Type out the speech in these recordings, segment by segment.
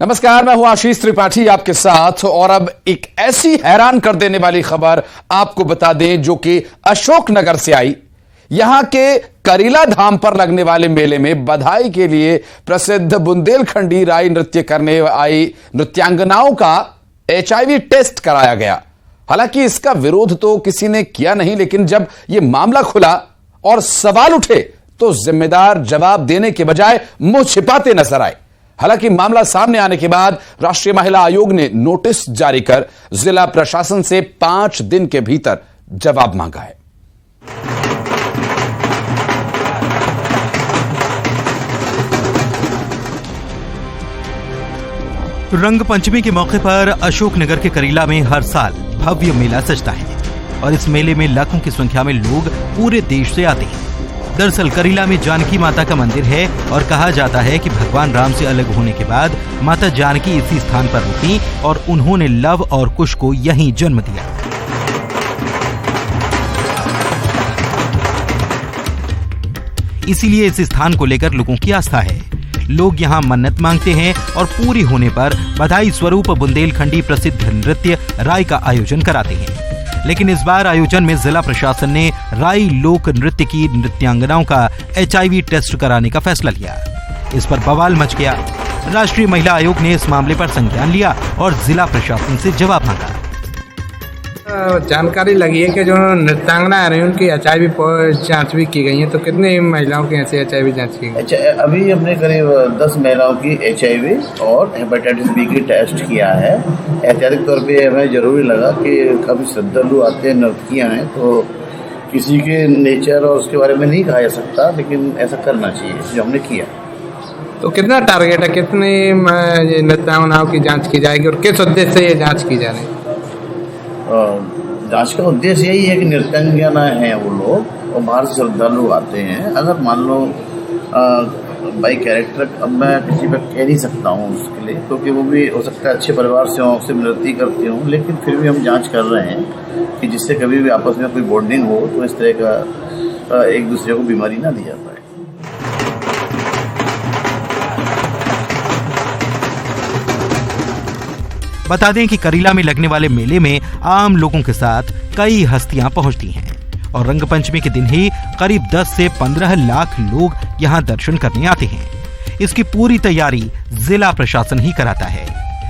नमस्कार, मैं हूं आशीष त्रिपाठी आपके साथ। और अब एक ऐसी हैरान कर देने वाली खबर आपको बता दें जो कि अशोकनगर से आई। यहां के करीला धाम पर लगने वाले मेले में बधाई के लिए प्रसिद्ध बुंदेलखंडी राई नृत्य करने आई नृत्यांगनाओं का HIV टेस्ट कराया गया। हालांकि इसका विरोध तो किसी ने किया नहीं, लेकिन जब यह मामला खुला और सवाल उठे तो जिम्मेदार जवाब देने के बजाय मुंह छिपाते नजर आए। हालांकि मामला सामने आने के बाद राष्ट्रीय महिला आयोग ने नोटिस जारी कर जिला प्रशासन से 5 दिन के भीतर जवाब मांगा है। रंग पंचमी के मौके पर अशोकनगर के करीला में हर साल भव्य मेला सजता है और इस मेले में लाखों की संख्या में लोग पूरे देश से आते हैं। दरअसल करीला में जानकी माता का मंदिर है और कहा जाता है कि भगवान राम से अलग होने के बाद माता जानकी इसी स्थान पर रुकी और उन्होंने लव और कुश को यहीं जन्म दिया। इसीलिए इस स्थान को लेकर लोगों की आस्था है। लोग यहाँ मन्नत मांगते हैं और पूरी होने पर बधाई स्वरूप बुंदेलखंडी प्रसिद्ध नृत्य राई का आयोजन कराते हैं। लेकिन इस बार आयोजन में जिला प्रशासन ने राई लोक नृत्य की नृत्यांगनाओं का HIV टेस्ट कराने का फैसला लिया। इस पर बवाल मच गया। राष्ट्रीय महिला आयोग ने इस मामले पर संज्ञान लिया और जिला प्रशासन से जवाब मांगा। जानकारी लगी है कि जो नृत्यांगना आ रही है उनकी HIV जांच भी की गई है। तो कितनी महिलाओं की ऐसे HIV जांच की गई? अच्छा, अभी हमने करीब 10 महिलाओं की HIV और हेपेटाइटिस B की टेस्ट किया है। ऐतिहासिक तौर पे हमें जरूरी लगा कि काफ़ी श्रद्धालु आते हैं, नर्तकियाँ हैं, तो किसी के नेचर और उसके बारे में नहीं कहा जा सकता, लेकिन ऐसा करना चाहिए जो हमने किया। तो कितना टारगेट है, कितनी नृत्यांगनाओं की जाँच की जाएगी और किस उद्देश्य से ये जाँच की जा रही है? जांच का उद्देश्य यही है कि नृत्यांगना हैं वो लोग और बाहर से श्रद्धालु आते हैं। अगर मान लो बाई कैरेक्टर, अब मैं किसी पर कह नहीं सकता हूँ उसके लिए, क्योंकि वो भी हो सकता है अच्छे परिवार से हों, से नृत्य करते हों, लेकिन फिर भी हम जांच कर रहे हैं कि जिससे कभी भी आपस में कोई बॉन्डिंग हो तो इस तरह का एक दूसरे को बीमारी ना दी जा पाए। बता दें कि करीला में लगने वाले मेले में आम लोगों के साथ कई हस्तियां पहुंचती हैं और रंग पंचमी के दिन ही करीब 10 से 15 लाख लोग यहां दर्शन करने आते हैं। इसकी पूरी तैयारी जिला प्रशासन ही कराता है।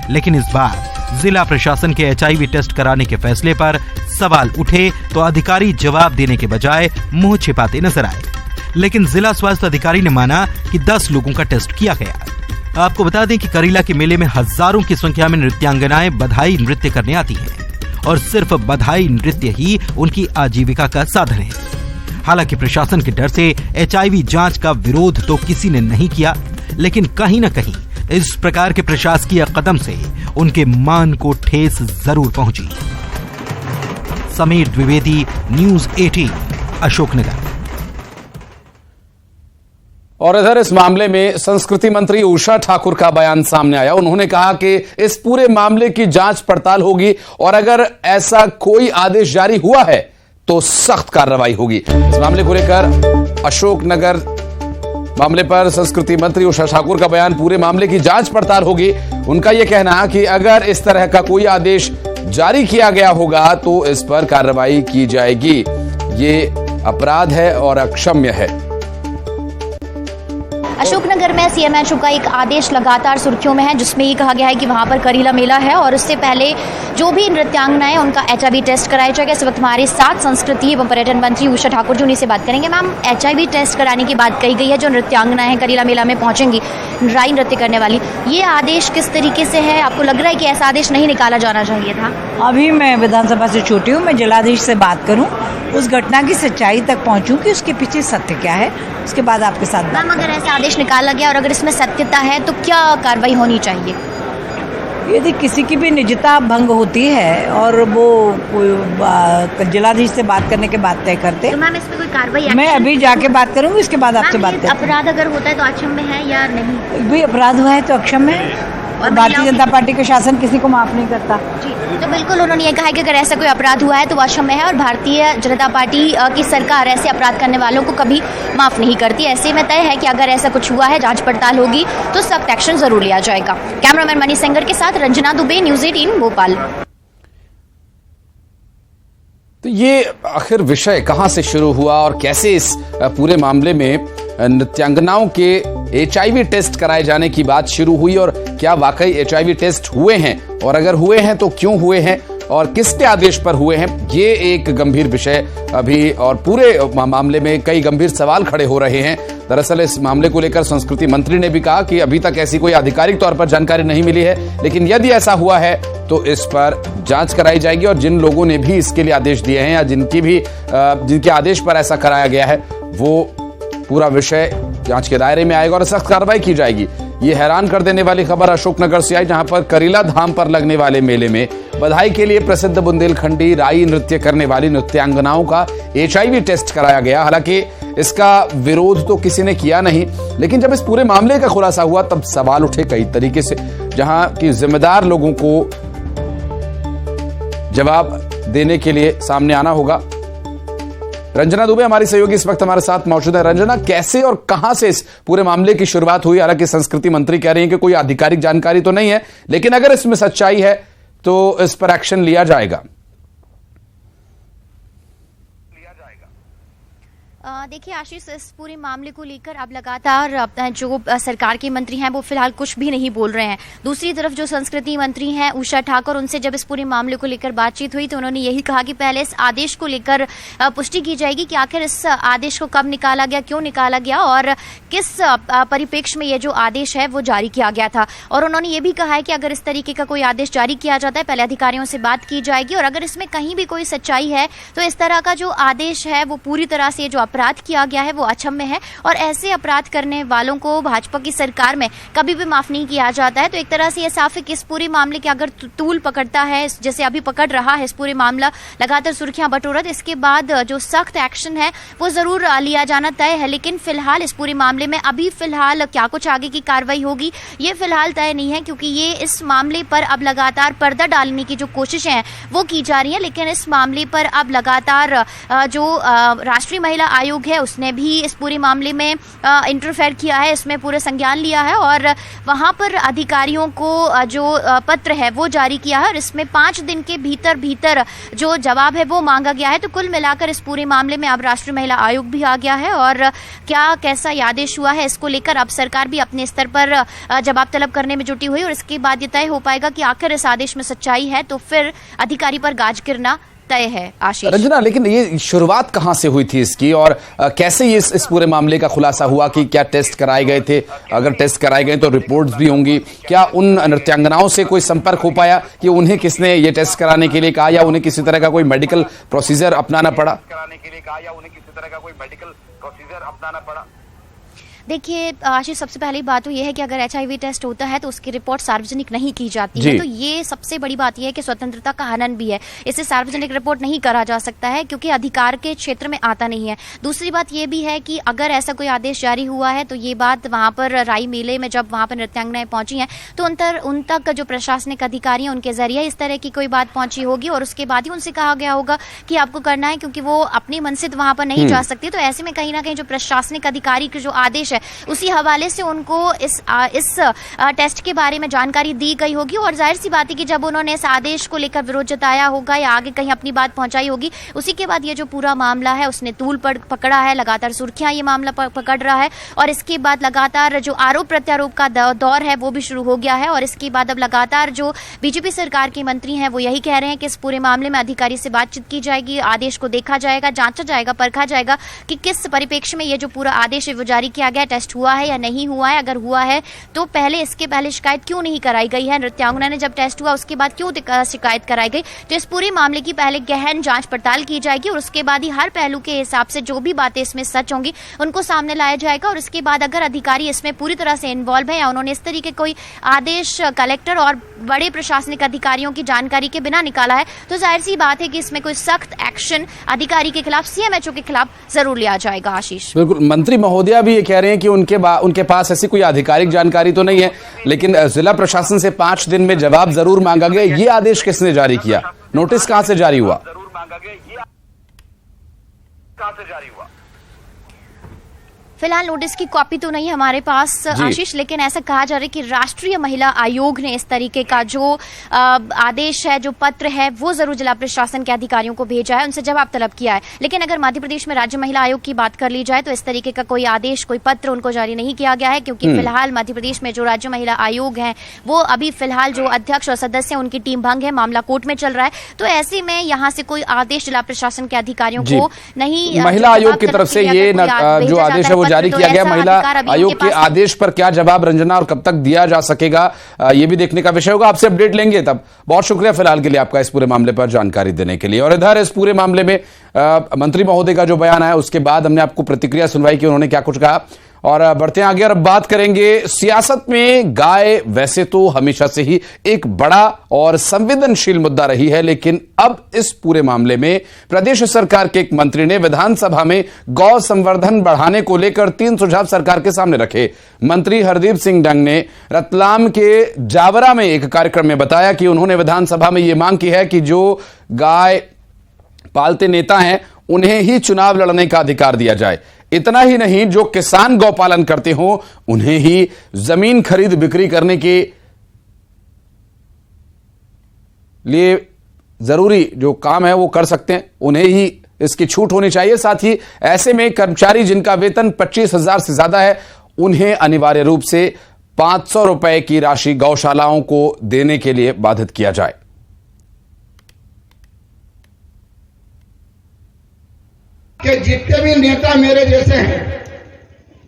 लेकिन इस बार जिला प्रशासन के HIV टेस्ट कराने के फैसले पर सवाल उठे तो अधिकारी जवाब देने के बजाय मुंह छिपाते नजर आए। लेकिन जिला स्वास्थ्य अधिकारी ने माना कि 10 लोगों का टेस्ट किया गया। आपको बता दें कि करीला के मेले में हजारों की संख्या में नृत्यांगनाएं बधाई नृत्य करने आती हैं और सिर्फ बधाई नृत्य ही उनकी आजीविका का साधन है। हालांकि प्रशासन के डर से HIV जांच का विरोध तो किसी ने नहीं किया, लेकिन कहीं न कहीं इस प्रकार के प्रशासकीय कदम से उनके मान को ठेस जरूर पहुंची। समीर द्विवेदी, न्यूज़ 18, अशोकनगर। और इधर इस मामले में संस्कृति मंत्री उषा ठाकुर का बयान सामने आया। उन्होंने कहा कि इस पूरे मामले की जांच पड़ताल होगी और अगर ऐसा कोई आदेश जारी हुआ है तो सख्त कार्रवाई होगी। इस मामले को लेकर अशोकनगर मामले पर संस्कृति मंत्री उषा ठाकुर का बयान, पूरे मामले की जांच पड़ताल होगी। उनका यह कहना कि अगर इस तरह का कोई आदेश जारी किया गया होगा तो इस पर कार्रवाई की जाएगी। ये अपराध है और अक्षम्य है। अशोकनगर में CMHO का एक आदेश लगातार सुर्खियों में है, जिसमें ये कहा गया है कि वहां पर करीला मेला है और उससे पहले जो भी नृत्यांगनाएं उनका HIV टेस्ट कराया जाएगा। इस वक्त हमारे साथ संस्कृति एवं पर्यटन मंत्री उषा ठाकुर जी, उन्हीं से बात करेंगे। मैम, HIV टेस्ट कराने की बात कही गई है, जो नृत्यांगनाएं करीला मेला में पहुंचेंगी राई नृत्य करने वाली, ये आदेश किस तरीके से है? आपको लग रहा है कि ऐसा आदेश नहीं निकाला जाना चाहिए था? अभी मैं विधानसभा से छूटी हूँ, मैं जिलाधीश से बात करूँ, उस घटना की सच्चाई तक पहुँचूँ कि उसके पीछे सत्य क्या है, उसके बाद आपके साथ। मैम, अगर ऐसा आदेश निकाला गया और अगर इसमें सत्यता है तो क्या कार्रवाई होनी चाहिए? यदि किसी की भी निजता भंग होती है और वो जिलाधीश से बात करने के बाद तय करते, तो मैम इसमें कोई कार्रवाई? मैं अभी जाके बात करूंगी, इसके बाद आपसे बात करूंगी। अपराध अगर होता है तो अक्षम्य है या नहीं? भाई अपराध हुआ है तो अक्षम्य है। और भारतीय जनता पार्टी का शासन किसी को माफ नहीं करता। जी, तो बिल्कुल उन्होंने ये कहा है कि अगर ऐसा कोई अपराध हुआ है तो अक्षम्य है और भारतीय जनता पार्टी की सरकार ऐसे अपराध करने वालों को कभी माफ नहीं करती। ऐसे में तय है कि अगर ऐसा कुछ हुआ है, जांच पड़ताल होगी तो सख्त एक्शन जरूर लिया जाएगा। कैमरामैन मनीष सेंगर के साथ रंजना दुबे, न्यूज़ 18 भोपाल। तो ये आखिर विषय कहां से शुरू हुआ और कैसे इस पूरे मामले में नृत्यांगनाओं के HIV टेस्ट कराए जाने की बात शुरू हुई और क्या वाकई HIV टेस्ट हुए हैं, और अगर हुए हैं तो क्यों हुए हैं और किसके आदेश पर हुए हैं, ये एक गंभीर विषय अभी, और पूरे मामले में कई गंभीर सवाल खड़े हो रहे हैं। दरअसल इस मामले को लेकर संस्कृति मंत्री ने भी कहा कि अभी तक ऐसी कोई आधिकारिक तौर पर जानकारी नहीं मिली है, लेकिन यदि ऐसा हुआ है तो इस पर जांच कराई जाएगी और जिन लोगों ने भी इसके लिए आदेश दिए हैं या जिनके आदेश पर ऐसा कराया गया है, वो पूरा विषय जांच के दायरे में आएगा और सख्त कार्रवाई की जाएगी। ये हैरान कर देने वाली खबर अशोकनगर से आई, जहां पर करीला धाम पर लगने वाले मेले में बधाई के लिए प्रसिद्ध बुंदेलखंडी राई नृत्य करने वाली नृत्यांगनाओं का HIV टेस्ट कराया गया। हालांकि इसका विरोध तो किसी ने किया नहीं, लेकिन जब इस पूरे मामले का खुलासा हुआ तब सवाल उठे कई तरीके से, जहां की जिम्मेदार लोगों को जवाब देने के लिए सामने आना होगा। रंजना दुबे हमारी सहयोगी इस वक्त हमारे साथ मौजूद है। रंजना, कैसे और कहां से इस पूरे मामले की शुरुआत हुई? हालांकि संस्कृति मंत्री कह रही हैं कि कोई आधिकारिक जानकारी तो नहीं है, लेकिन अगर इसमें सच्चाई है तो इस पर एक्शन लिया जाएगा। देखिए आशीष, इस पूरे मामले को लेकर अब लगातार जो सरकार के मंत्री हैं वो फिलहाल कुछ भी नहीं बोल रहे हैं। दूसरी तरफ जो संस्कृति मंत्री हैं उषा ठाकुर, उनसे जब इस पूरे मामले को लेकर बातचीत हुई तो उन्होंने यही कहा कि पहले इस आदेश को लेकर पुष्टि की जाएगी कि आखिर इस आदेश को कब निकाला गया, क्यों निकाला गया और किस परिप्रेक्ष्य में ये जो आदेश है वो जारी किया गया था। और उन्होंने ये भी कहा है कि अगर इस तरीके का कोई आदेश जारी किया जाता है, पहले अधिकारियों से बात की जाएगी और अगर इसमें कहीं भी कोई सच्चाई है तो इस तरह का जो आदेश है वो पूरी तरह से जो अपराध किया गया है वो अक्षम्य है और ऐसे अपराध करने वालों को भाजपा की सरकार में कभी भी माफ नहीं किया जाता है। तो एक तरह से ये साफ है कि इस पूरे मामले के अगर तूल पकड़ता है, जैसे अभी पकड़ रहा है इस पूरे मामला, लगातार सुर्खियां बटोरा, तो इसके बाद जो सख्त एक्शन है वो जरूर लिया जाना तय है। लेकिन फिलहाल इस पूरे मामले में अभी फिलहाल क्या कुछ आगे की कार्रवाई होगी ये फिलहाल तय नहीं है, क्योंकि ये इस मामले पर अब लगातार पर्दा डालने की जो कोशिशें हैं वो की जा रही है। लेकिन इस मामले पर अब लगातार जो राष्ट्रीय महिला आयोग है उसने भी इस पूरे मामले में इंटरफेयर किया है, इसमें पूरे संज्ञान लिया है और वहां पर अधिकारियों को जो पत्र है वो जारी किया है और इसमें 5 दिन के भीतर जो जवाब है वो मांगा गया है। तो कुल मिलाकर इस पूरे मामले में अब राष्ट्रीय महिला आयोग भी आ गया है और क्या कैसा आदेश हुआ है इसको लेकर अब सरकार भी अपने स्तर पर जवाब तलब करने में जुटी हुई और इसके बाद ये तय हो पाएगा कि आखिर इस आदेश में सच्चाई है तो फिर अधिकारी पर गाज गिरना तय है। आशीष, रंजना, लेकिन ये शुरुआत कहां से हुई थी इसकी और कैसे ये इस पूरे मामले का खुलासा हुआ कि क्या टेस्ट कराए गए थे? अगर टेस्ट कराए गए तो रिपोर्ट्स भी होंगी। क्या उन नृत्यांगनाओं से कोई संपर्क हो पाया कि उन्हें किसने ये टेस्ट कराने के लिए कहा या उन्हें किसी तरह का कोई मेडिकल प्रोसीजर अपनाना पड़ा? देखिए आशीष, सबसे पहली बात तो ये है कि अगर HIV टेस्ट होता है तो उसकी रिपोर्ट सार्वजनिक नहीं की जाती है। तो ये सबसे बड़ी बात यह है कि स्वतंत्रता का हनन भी है, इसे सार्वजनिक रिपोर्ट नहीं करा जा सकता है क्योंकि अधिकार के क्षेत्र में आता नहीं है। दूसरी बात ये भी है कि अगर ऐसा कोई आदेश जारी हुआ है तो ये बात वहां पर राई मेले में जब वहां पर नृत्यांगनाएं पहुंची हैं तो उन तक जो प्रशासनिक अधिकारी हैं उनके जरिए इस तरह की कोई बात पहुंची होगी और उसके बाद ही उनसे कहा गया होगा कि आपको करना है, क्योंकि वो अपनी मन से वहां पर नहीं जा सकती। तो ऐसे में कहीं ना कहीं जो प्रशासनिक अधिकारी के जो आदेश है उसी हवाले से उनको इस टेस्ट के बारे में जानकारी दी गई होगी और जाहिर सी बात है कि जब उन्होंने इस आदेश को लेकर विरोध जताया होगा या आगे कहीं अपनी बात पहुंचाई होगी, उसी के बाद ये जो पूरा मामला है उसने तूल पकड़ा है, लगातार सुर्खियां ये मामला पकड़ रहा है और इसके बाद लगातार जो आरोप प्रत्यारोप का दौर है वो भी शुरू हो गया है। और इसके बाद अब लगातार जो बीजेपी सरकार के मंत्री हैं वो यही कह रहे हैं कि इस पूरे मामले में अधिकारी से बातचीत की जाएगी, आदेश को देखा जाएगा, जांचा जाएगा, परखा जाएगा कि किस परिप्रेक्ष्य में ये जो पूरा आदेश है वो जारी किया गया, टेस्ट हुआ है या नहीं हुआ है। अगर हुआ है तो इसके पहले शिकायत क्यों नहीं कराई गई है? नृत्यांगना ने जब टेस्ट हुआ उसके बाद क्यों शिकायत कराई गई? तो इस पूरे मामले की पहले गहन जांच पड़ताल की जाएगी और उसके बाद ही हर पहलू के हिसाब से जो भी बातें इसमें सच होंगी उनको सामने लाया जाएगा। और इसके बाद अगर अधिकारी इसमें पूरी तरह से इन्वॉल्व है या उन्होंने इस तरीके कोई आदेश कलेक्टर और बड़े प्रशासनिक अधिकारियों की जानकारी के बिना निकाला है तो जाहिर सी बात है कि इसमें कोई सख्त एक्शन अधिकारी के खिलाफ, CMHO के खिलाफ जरूर लिया जाएगा। आशीष, बिल्कुल, मंत्री महोदया भी ये कह रहे हैं हैं कि उनके पास ऐसी कोई आधिकारिक जानकारी तो नहीं है, लेकिन जिला प्रशासन से 5 दिन में जवाब जरूर मांगा गया। ये आदेश किसने जारी किया? नोटिस कहां से जारी हुआ? फिलहाल नोटिस की कॉपी तो नहीं हमारे पास आशीष, लेकिन ऐसा कहा जा रहा है कि राष्ट्रीय महिला आयोग ने इस तरीके का जो आदेश है, जो पत्र है, वो जरूर जिला प्रशासन के अधिकारियों को भेजा है, उनसे जवाब तलब किया है। लेकिन अगर मध्य प्रदेश में राज्य महिला आयोग की बात कर ली जाए तो इस तरीके का कोई आदेश, कोई पत्र उनको जारी नहीं किया गया है, क्योंकि फिलहाल मध्य प्रदेश में जो राज्य महिला आयोग है वो अभी फिलहाल जो अध्यक्ष और सदस्य उनकी टीम भंग है, मामला कोर्ट में चल रहा है। तो ऐसे में यहाँ से कोई आदेश जिला प्रशासन के अधिकारियों को नहीं, महिला आयोग की तरफ से ये जो आदेश है वो जारी किया गया। महिला आयोग के आदेश पर क्या जवाब रंजना और कब तक दिया जा सकेगा, ये भी देखने का विषय होगा। आपसे अपडेट लेंगे तब। बहुत शुक्रिया फिलहाल के लिए आपका इस पूरे मामले पर जानकारी देने के लिए। और इधर इस पूरे मामले में मंत्री महोदय का जो बयान आया उसके बाद हमने आपको प्रतिक्रिया सुनवाई की, उन्होंने क्या कुछ कहा। और बढ़ते हैं आगे और अब बात करेंगे सियासत में। गाय वैसे तो हमेशा से ही एक बड़ा और संवेदनशील मुद्दा रही है, लेकिन अब इस पूरे मामले में प्रदेश सरकार के एक मंत्री ने विधानसभा में गौ संवर्धन बढ़ाने को लेकर 3 सुझाव सरकार के सामने रखे। मंत्री हरदीप सिंह डंग ने रतलाम के जावरा में एक कार्यक्रम में बताया कि उन्होंने विधानसभा में यह मांग की है कि जो गाय पालते नेता हैं उन्हें ही चुनाव लड़ने का अधिकार दिया जाए। इतना ही नहीं, जो किसान गौपालन करते हो उन्हें ही जमीन खरीद बिक्री करने के लिए जरूरी जो काम है वो कर सकते हैं, उन्हें ही इसकी छूट होनी चाहिए। साथ ही ऐसे में कर्मचारी जिनका वेतन 25,000 से ज्यादा है उन्हें अनिवार्य रूप से 500 रुपए की राशि गौशालाओं को देने के लिए बाधित किया जाए। कि जितने भी नेता मेरे जैसे हैं,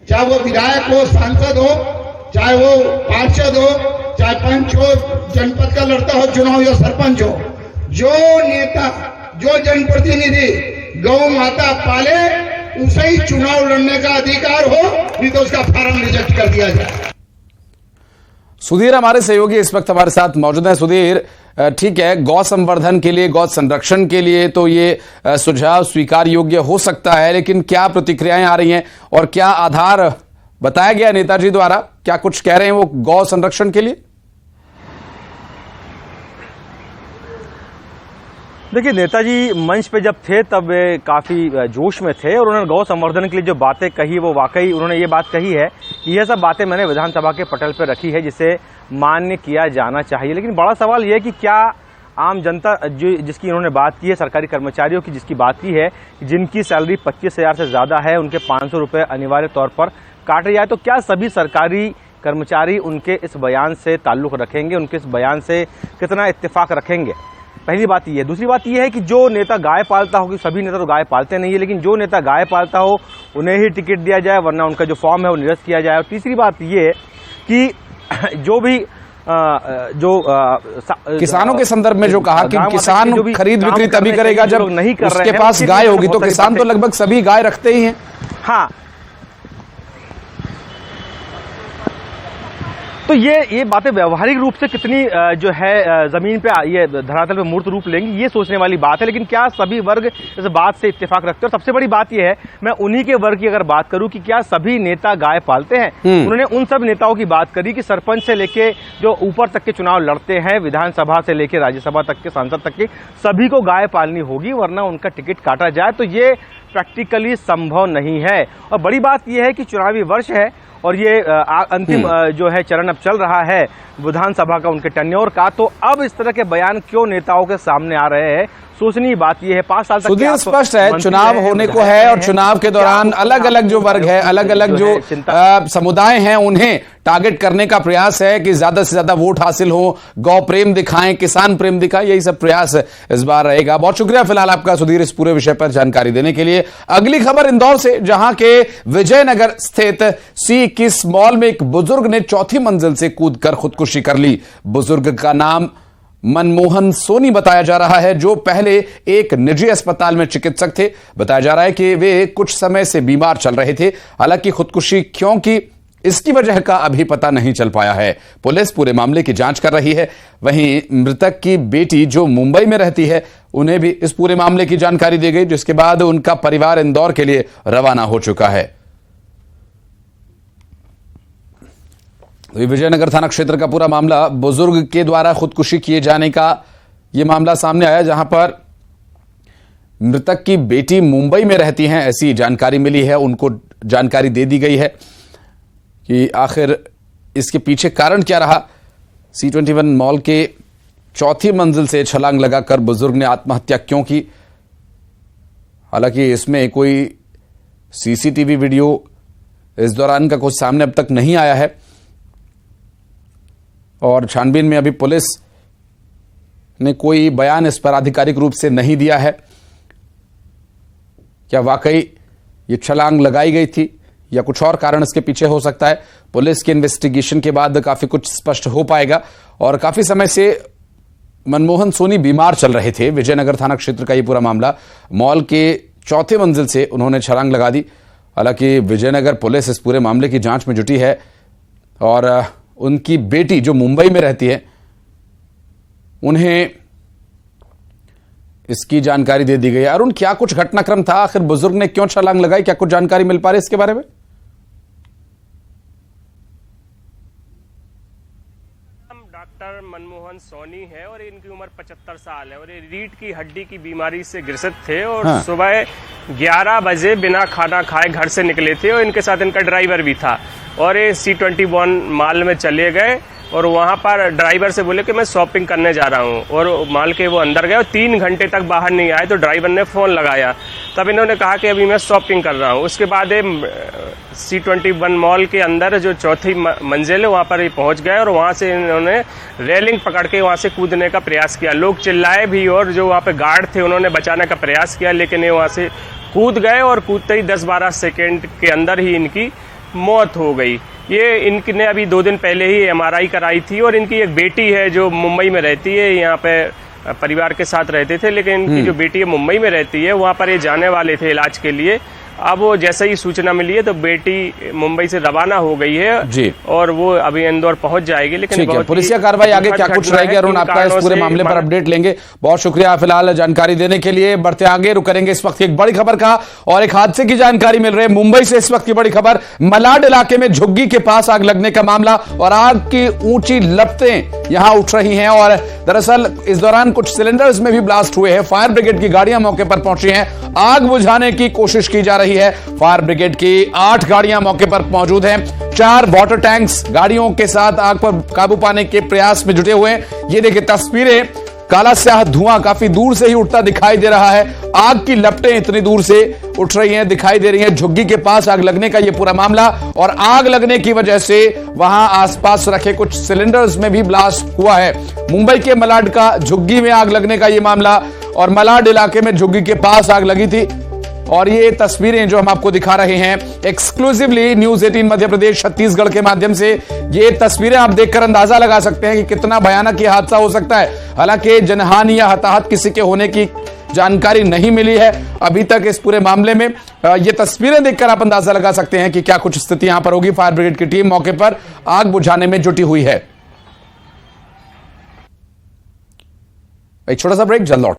चाहे वो विधायक हो, सांसद हो, चाहे वो पार्षद हो, चाहे पंच हो, जनपद का लड़ता हो चुनाव या सरपंच हो, जो नेता, जो जनप्रतिनिधि गौ माता पाले उसे ही चुनाव लड़ने का अधिकार हो, नहीं तो उसका फार्म रिजेक्ट कर दिया जाए। सुधीर हमारे सहयोगी इस वक्त हमारे साथ मौजूद हैं। सुधीर, ठीक है, गौ संवर्धन के लिए, गौ संरक्षण के लिए तो ये सुझाव स्वीकार योग्य हो सकता है, लेकिन क्या प्रतिक्रियाएं आ रही हैं और क्या आधार बताया गया नेताजी द्वारा, क्या कुछ कह रहे हैं वो गौ संरक्षण के लिए? देखिए, नेताजी मंच पे जब थे तब वे काफ़ी जोश में थे और उन्होंने गौ संवर्धन के लिए जो बातें कही वो वाकई उन्होंने ये बात कही है कि यह सब बातें मैंने विधानसभा के पटल पर रखी है, जिसे मान्य किया जाना चाहिए। लेकिन बड़ा सवाल यह है कि क्या आम जनता जिसकी उन्होंने बात की है, सरकारी कर्मचारियों की जिसकी बात की है, जिनकी सैलरी 25,000 से ज़्यादा है, उनके 500 रुपये अनिवार्य तौर पर काटे जाए, तो क्या सभी सरकारी कर्मचारी उनके इस बयान से ताल्लुक़ रखेंगे, उनके इस बयान से कितना इत्तेफाक रखेंगे? पहली बात ये है। दूसरी बात ये है कि जो नेता गाय पालता हो, कि सभी नेता तो गाय पालते नहीं है, लेकिन जो नेता गाय पालता हो उन्हें ही टिकट दिया जाए, वरना उनका जो फॉर्म है वो निरस्त किया जाए। और तीसरी बात ये है कि जो भी किसानों के संदर्भ में जो कहा कि किसान खरीद बिक्री तभी करेगा जब उसके पास गाय होगी, तो किसान तो लगभग सभी गाय रखते ही हैं। हाँ, तो ये बातें व्यवहारिक रूप से कितनी जो है जमीन पे ये धरातल पे मूर्त रूप लेंगी, ये सोचने वाली बात है। लेकिन क्या सभी वर्ग इस बात से इत्तेफाक रखते हैं? और सबसे बड़ी बात ये है, मैं उन्हीं के वर्ग की अगर बात करूं कि क्या सभी नेता गाय पालते हैं। उन्होंने उन सब नेताओं की बात करी कि सरपंच से लेके जो ऊपर तक के चुनाव लड़ते हैं, विधानसभा से लेके राज्यसभा तक के सांसद तक के, सभी को गाय पालनी होगी, वरना उनका टिकट काटा जाए। तो ये प्रैक्टिकली संभव नहीं है। और बड़ी बात यह है कि चुनावी वर्ष है और ये अंतिम जो है चरण अब चल रहा है विधानसभा का, उनके टेन्योर का। तो अब इस तरह के बयान क्यों नेताओं के सामने आ रहे हैं, सोचनी बात यह है। 5 साल तक सुधीर स्पष्ट है, चुनाव होने को है और चुनाव के दौरान अलग अलग जो वर्ग है, अलग अलग जो समुदाय हैं, उन्हें टारगेट करने का प्रयास है कि ज्यादा से ज्यादा वोट हासिल हो, गौ प्रेम दिखाएं, किसान प्रेम दिखाएं, यही सब प्रयास इस बार रहेगा। बहुत शुक्रिया फिलहाल आपका सुधीर इस पूरे विषय पर जानकारी देने के लिए। अगली खबर इंदौर से, जहां के विजयनगर स्थित C21 मॉल में एक बुजुर्ग ने 4थी मंजिल से कूदकर खुदकुशी कर ली। बुजुर्ग का नाम मनमोहन सोनी बताया जा रहा है, जो पहले एक निजी अस्पताल में चिकित्सक थे। बताया जा रहा है कि वे कुछ समय से बीमार चल रहे थे। हालांकि खुदकुशी क्यों की, इसकी वजह का अभी पता नहीं चल पाया है। पुलिस पूरे मामले की जांच कर रही है। वहीं मृतक की बेटी जो मुंबई में रहती है, उन्हें भी इस पूरे मामले की जानकारी दी गई, जिसके बाद उनका परिवार इंदौर के लिए रवाना हो चुका है। तो विजयनगर थाना क्षेत्र का पूरा मामला, बुजुर्ग के द्वारा खुदकुशी किए जाने का यह मामला सामने आया, जहां पर मृतक की बेटी मुंबई में रहती हैं, ऐसी जानकारी मिली है। उनको जानकारी दे दी गई है कि आखिर इसके पीछे कारण क्या रहा। C21 मॉल के चौथी मंजिल से छलांग लगाकर बुजुर्ग ने आत्महत्या क्यों की। हालांकि इसमें कोई CCTV वीडियो इस दौरान का कुछ सामने अब तक नहीं आया है और छानबीन में अभी पुलिस ने कोई बयान इस पर आधिकारिक रूप से नहीं दिया है। क्या वाकई ये छलांग लगाई गई थी या कुछ और कारण इसके पीछे हो सकता है, पुलिस के इन्वेस्टिगेशन के बाद काफी कुछ स्पष्ट हो पाएगा। और काफी समय से मनमोहन सोनी बीमार चल रहे थे। विजयनगर थाना क्षेत्र का ये पूरा मामला, मॉल के चौथे मंजिल से उन्होंने छलांग लगा दी। हालांकि विजयनगर पुलिस इस पूरे मामले की जांच में जुटी है और उनकी बेटी जो मुंबई में रहती है, उन्हें इसकी जानकारी दे दी गई है। अरुण, क्या कुछ घटनाक्रम था, आखिर बुजुर्ग ने क्यों छलांग लगाई, क्या कुछ जानकारी मिल पा रही है इसके बारे में? डॉक्टर मनमोहन सोनी है और इनकी उम्र 75 साल है और ये रीढ़ की हड्डी की बीमारी से ग्रसित थे और हाँ। सुबह 11 बजे बिना खाना खाए घर से निकले थे और इनके साथ इनका ड्राइवर भी था और ये C21 मॉल में चले गए और वहां पर ड्राइवर से बोले कि मैं शॉपिंग करने जा रहा हूं और मॉल के वो अंदर गए और 3 घंटे तक बाहर नहीं आए। तो ड्राइवर ने फोन लगाया, तब इन्होंने कहा कि अभी मैं शॉपिंग कर रहा हूं। उसके बाद C21 मॉल के अंदर जो चौथी मंजिल है वहां पर ये पहुंच गए और वहां से इन्होंने रेलिंग पकड़ के वहां से कूदने का प्रयास किया। लोग चिल्लाए भी और जो वहां पे गार्ड थे उन्होंने बचाने का प्रयास किया, लेकिन ये वहां से कूद गए और कूदते ही 10-12 सेकेंड के अंदर ही इनकी मौत हो गई। ये इनने अभी 2 दिन पहले ही MRI कराई थी और इनकी एक बेटी है जो मुंबई में रहती है, यहाँ पे परिवार के साथ रहते थे, लेकिन इनकी जो बेटी है मुंबई में रहती है, वहाँ पर ये जाने वाले थे इलाज के लिए। अब वो जैसे ही सूचना मिली है तो बेटी मुंबई से रवाना हो गई है जी और वो अभी इंदौर पहुंच जाएगी। लेकिन पुलिसिया कार्रवाई आगे क्या कुछ रहेगी, अरुण आपका इस पूरे मामले पर अपडेट लेंगे। बहुत शुक्रिया फिलहाल जानकारी देने के लिए। बढ़ते आगे रुक करेंगे इस वक्त एक बड़ी खबर का और एक हादसे की जानकारी मिल रही है मुंबई से। इस वक्त की बड़ी खबर, मलाड इलाके में झुग्गी के पास आग लगने का मामला और आग की ऊंची लपटें यहां उठ रही हैं और दरअसल इस दौरान कुछ सिलेंडर्स में भी ब्लास्ट हुए हैं। फायर ब्रिगेड की गाड़ियां मौके पर पहुंची हैं, आग बुझाने की कोशिश की जा रही है। फायर ब्रिगेड की 8 गाड़ियां मौके पर मौजूद हैं, 4 वाटर टैंक्स गाड़ियों के साथ आग पर काबू पाने के प्रयास में जुटे हुए हैं। ये देखिए तस्वीरें, काला स्याह धुआं काफी दूर से ही उठता दिखाई दे रहा है। आग की लपटें इतनी दूर से उठ रही हैं, दिखाई दे रही हैं। झुग्गी के पास आग लगने का यह पूरा मामला और आग लगने की वजह से वहां आसपास रखे कुछ सिलेंडर्स में भी ब्लास्ट हुआ है। मुंबई के मलाड का झुग्गी में आग लगने का यह मामला और मलाड इलाके में झुग्गी के पास आग लगी थी और ये तस्वीरें जो हम आपको दिखा रहे हैं एक्सक्लूसिवली न्यूज 18 मध्य प्रदेश छत्तीसगढ़ के माध्यम से, ये तस्वीरें आप देखकर अंदाजा लगा सकते हैं कि कितना भयानक ये हादसा हो सकता है। हालांकि जनहानि या हताहत किसी के होने की जानकारी नहीं मिली है अभी तक इस पूरे मामले में। ये तस्वीरें देखकर आप अंदाजा लगा सकते हैं कि क्या कुछ स्थिति यहां पर होगी। फायर ब्रिगेड की टीम मौके पर आग बुझाने में जुटी हुई है। एक छोटा सा ब्रेक, जल्द लौट